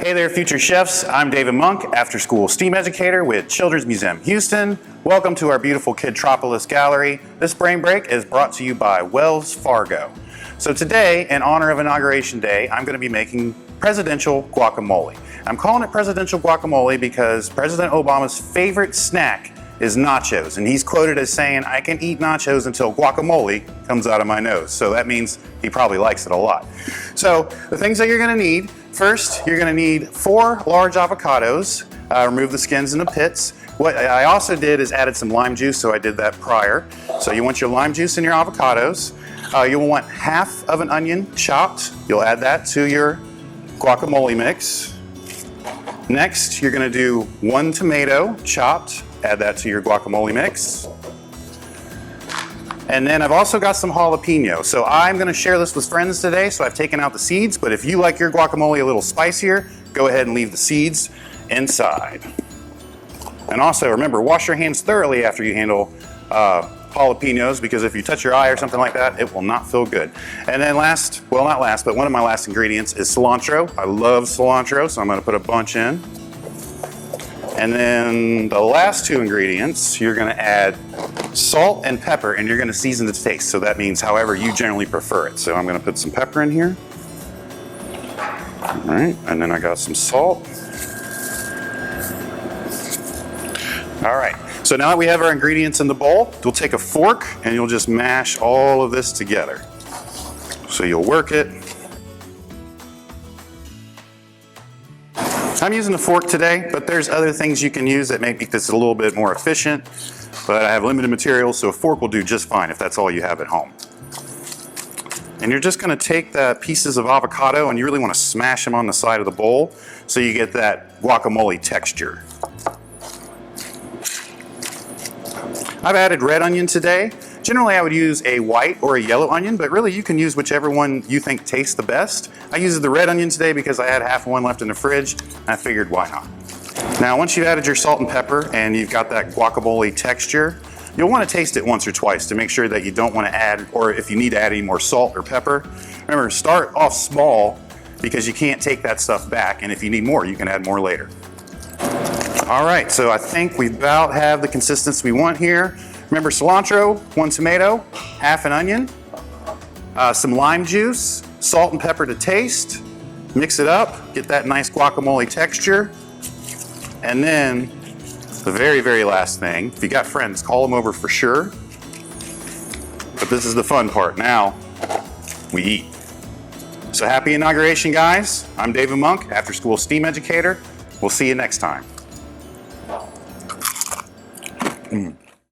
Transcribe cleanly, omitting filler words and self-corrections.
Hey there, future chefs. I'm David Monk, after-school STEAM educator with Children's Museum Houston. Welcome to our beautiful Kidtropolis gallery. This brain break is brought to you by Wells Fargo. So today, in honor of Inauguration Day, I'm going to be making presidential guacamole. I'm calling it presidential guacamole because President Obama's favorite snack is nachos, and he's quoted as saying, "I can eat nachos until guacamole comes out of my nose." So that means he probably likes it a lot. So the things that you're going to need: first, you're going to need 4 large avocados. Remove the skins and the pits. What I also did is added some lime juice, so I did that prior. So you want your lime juice in your avocados. You'll want half of an onion chopped. You'll add that to your guacamole mix. Next, you're going to do 1 tomato chopped. Add that to your guacamole mix. And then I've also got some jalapeno. So I'm going to share this with friends today, so I've taken out the seeds, but if you like your guacamole a little spicier, go ahead and leave the seeds inside. And also remember, wash your hands thoroughly after you handle jalapenos, because if you touch your eye or something like that, it will not feel good. And then last, well not last, but one of my last ingredients is cilantro. I love cilantro, so I'm going to put a bunch in. And then the last 2 ingredients, you're going to add salt and pepper, and you're going to season to taste. So that means however you generally prefer it. So I'm going to put some pepper in here. All right, and then I got some salt. All right, so now that we have our ingredients in the bowl, we'll take a fork and you'll just mash all of this together. So you'll work it. I'm using a fork today, but there's other things you can use that make this a little bit more efficient, but I have limited materials, so a fork will do just fine if that's all you have at home. And you're just going to take the pieces of avocado and you really want to smash them on the side of the bowl so you get that guacamole texture. I've added red onion today. Generally I would use a white or a yellow onion, but really you can use whichever one you think tastes the best. I used the red onion today because I had half one left in the fridge, and I figured why not. Now once you've added your salt and pepper and you've got that guacamole texture, you'll want to taste it once or twice to make sure that you don't want to add, or if you need to add any more salt or pepper. Remember, start off small because you can't take that stuff back, and if you need more, you can add more later. All right, so I think we about have the consistency we want here. Remember, cilantro, 1 tomato, half an onion, some lime juice, salt and pepper to taste. Mix it up, get that nice guacamole texture. And then the very, very last thing, if you got friends, call them over for sure. But this is the fun part. Now we eat. So happy inauguration, guys. I'm David Monk, after-school STEAM educator. We'll see you next time.